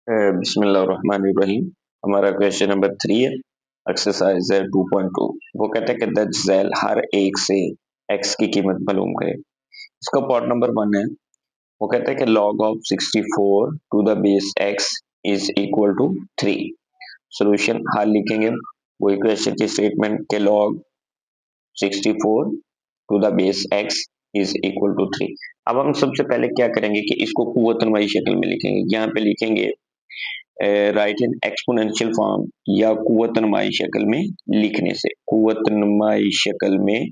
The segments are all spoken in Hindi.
बिस्मिल्लाहिर्रहमानिर्रहीम। हमारा क्वेश्चन नंबर 3 है। एक्सरसाइज है 2.2। वो कहता है कि द झैल हर एक से एक्स की कीमत मालूम करे। इसका पार्ट नंबर 1 है। वो कहता है कि log of 64 to the base x is equal to 3। Solution हल लिखेंगे। वही क्वेश्चन की स्टेटमेंट के log 64 to the base x is equal to 3। अब हम सबसे पहले क्या करेंगे कि इसको कुव्वतनमाई शक्ल में लिखेंगे। यहाँ पे लिखेंगे राइट इन एक्सपोनेंशियल फॉर्म या कुव्वतनमाई शक्ल में लिखने से। कुव्वतनमाई शक्ल में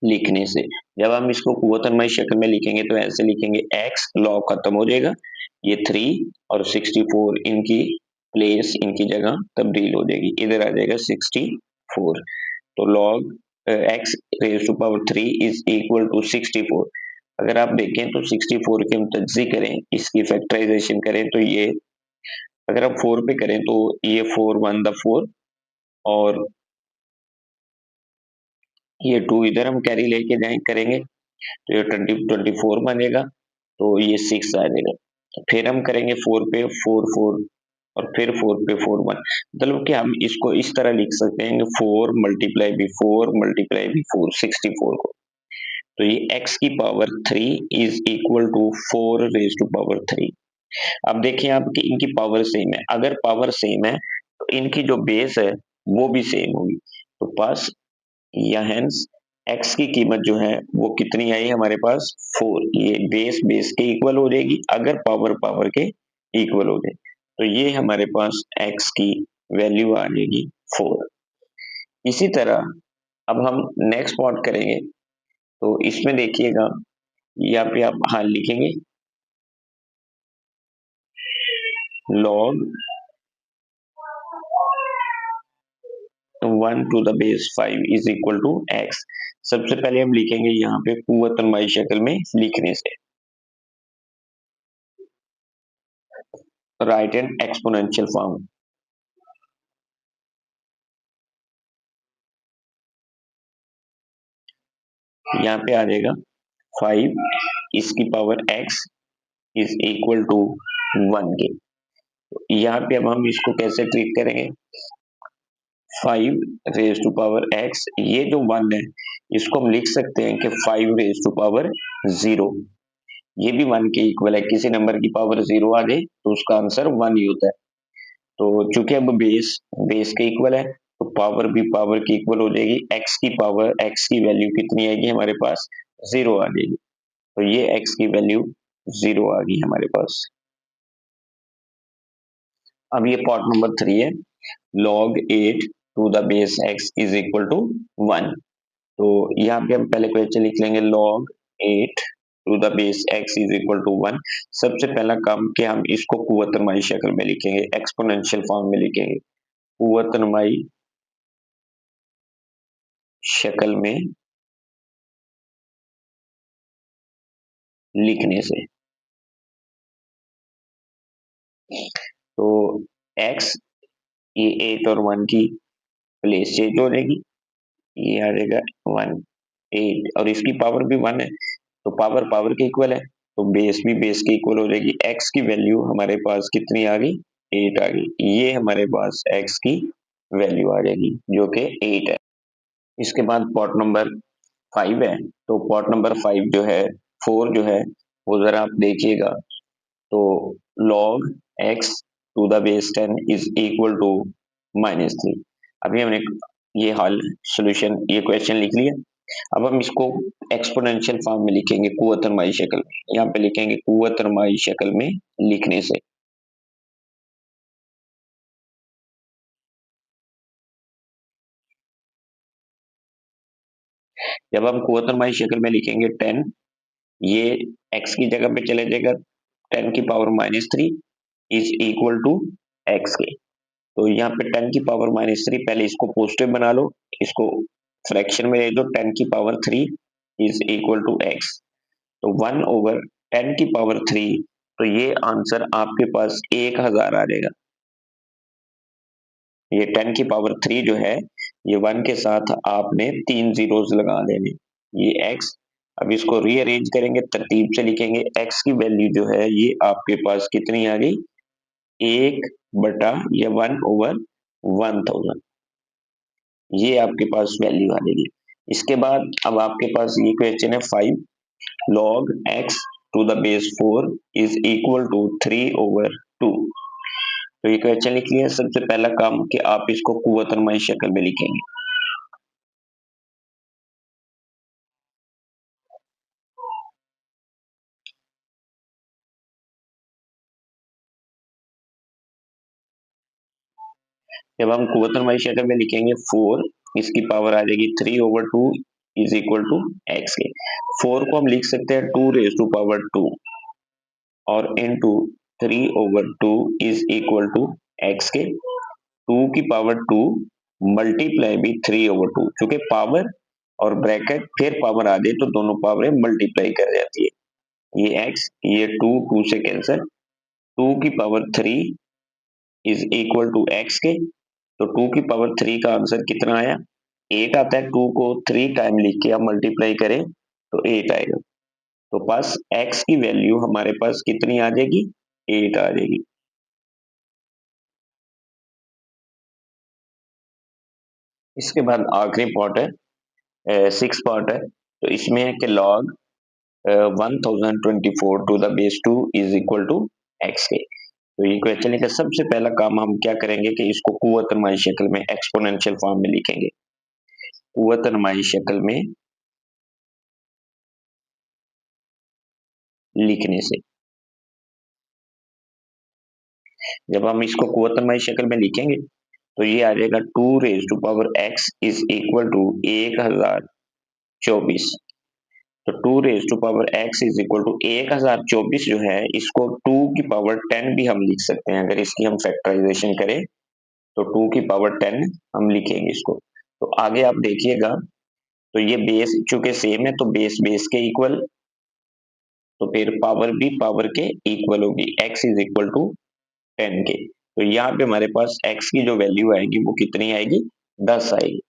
लिखने से जब हम इसको कुव्वतनमाई शक्ल में लिखेंगे तो ऐसे लिखेंगे x log खत्म हो जाएगा, ये 3 और 64 इनकी प्लेस इनकी जगह तब्दील हो जाएगी, इधर आ जाएगा 64। तो log x raise to power 3 is equal to 64। अगर आप देखें तो 64 की हम तज्जी करें, इसकी फैक्टराइजेशन करें तो ये अगर आप 4 पे करें तो ये 4 1 द 4 और ये 2 इधर हम कैरी लेके जाए करेंगे तो ये 24 बनेगा, तो ये 6 आ जाएगा। फिर हम करेंगे 4 पे 4 4 और फिर 4 पे 4 1। मतलब कि हम इसको इस तरह लिख सकते हैं कि 4 मल्टीप्लाई भी 4 मल्टीप्लाई भी 4 64 को। तो ये x की power 3 is equal to 4 raise to power 3। अब देखिए आपकी इनकी पावर सेम है। अगर पावर सेम है तो इनकी जो बेस है वो भी सेम होगी। तो पास या हेंस x की कीमत जो है वो कितनी आई हमारे पास 4। ये बेस बेस के इक्वल हो जाएगी अगर पावर पावर के इक्वल हो जाए, तो ये हमारे पास x की वैल्यू आ जाएगी 4। इसी तरह अब हम नेक्स्ट पार्ट करेंगे। तो इसमें देखिएगा यहाँ पे आप हाल लिखेंगे log 1 to the base 5 is equal to x। सबसे पहले हम लिखेंगे यहाँ पे कुव्वतनमाई शक्ल में लिखने से राइट एंड एक्सपोनेंशियल फॉर्म। यहाँ पे आ जाएगा 5 इसकी power x is equal to 1 के। यहाँ पे अब हम इसको कैसे ट्रीट करेंगे, 5 रेज टू पावर x, ये जो 1 है इसको हम लिख सकते हैं कि 5 रेज टू पावर 0। ये भी 1 के इक्वल है। किसी नंबर की पावर 0 आ जाए तो उसका आंसर 1 ही होता है। तो चूंकि अब बेस बेस के इक्वल है तो पावर भी पावर की इक्वल हो जाएगी। x की पावर x की वैल्यू कितनी आएगी हमारे पास 0 आ जाएगी। तो ये x की वैल्यू 0 आ गई हमारे पास। अब ये पार्ट नंबर 3 है। log 8 to the base x is equal to 1। तो यहाँ पे हम पहले क्वेश्चन लिख लेंगे log 8 to the base x is equal to 1। सबसे पहला काम कि हम इसको कुव्वतनमाई शक्ल में लिखेंगे, एक्सपोनेंशियल फॉर्म में लिखेंगे। कुव्वतनमाई शक्ल में लिखने से तो x ये 8 और 1 की प्लेस चेंज हो जाएगी, ये आ जाएगा 1 8 और इसकी पावर भी 1 है तो पावर पावर के इक्वल है तो बेस भी बेस के इक्वल हो जाएगी। x की वैल्यू हमारे पास कितनी आ गई 8 आ गई। ये हमारे पास x की वैल्यू आ जाएगी जो कि 8 है। इसके बाद पॉट नंबर 5 है। तो पॉट नंबर 5 जो है 4 जो है वो जरा आप देखिएगा। तो log x to the base 10 is equal to -3। अभी हमने ये हल सॉल्यूशन ये क्वेश्चन लिख लिया। अब हम इसको एक्सपोनेंशियल फॉर्म में लिखेंगे कुव्वतनमाई शक्ल में। यहाँ पे लिखेंगे कुव्वतनमाई शक्ल में लिखने से। जब हम कुव्वतनमाई शक्ल में लिखेंगे 10, ये x की जगह पे चले जाएगा 10 की power -3 is equal to x के। तो यहाँ पे 10 की पावर -3 पहले इसको पॉजिटिव बना लो, इसको फ्रैक्शन में ले दो 10 की power 3 is equal to x। तो 1 ओवर 10 की पावर 3, तो ये आंसर आपके पास 1000 आ जाएगा। ये 10 की पावर 3 जो है ये 1 के साथ आपने 3 जीरोस लगा देने, ये x अब इसको रीअरेंज करेंगे, तरतीब से लिखेंगे। x की वैल्यू जो है ये आपके पास कितनी आ गई, 1 बटा या 1/1000, ये आपके पास वैल्यू आ जाएगी। इसके बाद अब आपके पास ये क्वेश्चन है 5 log x to the base 4 is equal to 3/2। तो ये क्वेश्चन लिख लिया। सबसे पहला काम कि आप इसको कुव्वत नुमाई शक्ल में लिखेंगे। जब हम कुव्वत नुमाई शक्ल में लिखेंगे 4, इसकी पावर आ जाएगी 3/2 इज इक्वल टू एक्स के। 4 को हम लिख सकते हैं 2 raised to power 2 और into 3/2 is equal to x के। 2 की पावर 2 मल्टीप्लाई भी 3/2, क्योंकि पावर और ब्रैकेट फिर पावर आ जाए तो दोनों पावरें मल्टीप्लाई कर जाती है। ये x, ये 2 से कैंसिल, 2 की power 3 is equal to x के। तो 2 की पावर 3 का आंसर कितना आया, 8 आता है। 2 को 3 टाइम लिख के आप मल्टीप्लाई करें तो 8 आएगा। तो पास x की वैल्यू हमारे पास कितनी आ जाएगी, 8 आ जाएगी। इसके बाद आखिरी पार्ट है, 6 पार्ट है। तो इसमें है कि log 1024 to the base 2 is equal to x के। तो ये क्वेश्चन का सबसे पहला काम हम क्या करेंगे कि इसको कुव्वत नुमाई शक्ल में एक्सपोनेंशियल फॉर्म में लिखेंगे। कुव्वत नुमाई शक्ल में लिखने से जब हम इसको कुव्वत नुमाई शक्ल में लिखेंगे तो ये आ जाएगा 2 raised to power x is equal to 1024। तो 2 raised to power x is equal to 1024 जो है, इसको 2 की पावर 10 भी हम लिख सकते हैं। अगर इसकी हम फैक्टराइजेशन करें तो 2 की पावर 10 हम लिखेंगे इसको। तो आगे आप देखिएगा, तो ये बेस चूंकि सेम है तो बेस बेस के इक्वल, तो फिर पावर भी पावर के इक्वल होगी। x इज इक्वल टू 10 के। तो यहाँ पे हमारे पास x की जो वैल्यू आएगी वो कितनी आएगी, 10 आएगी।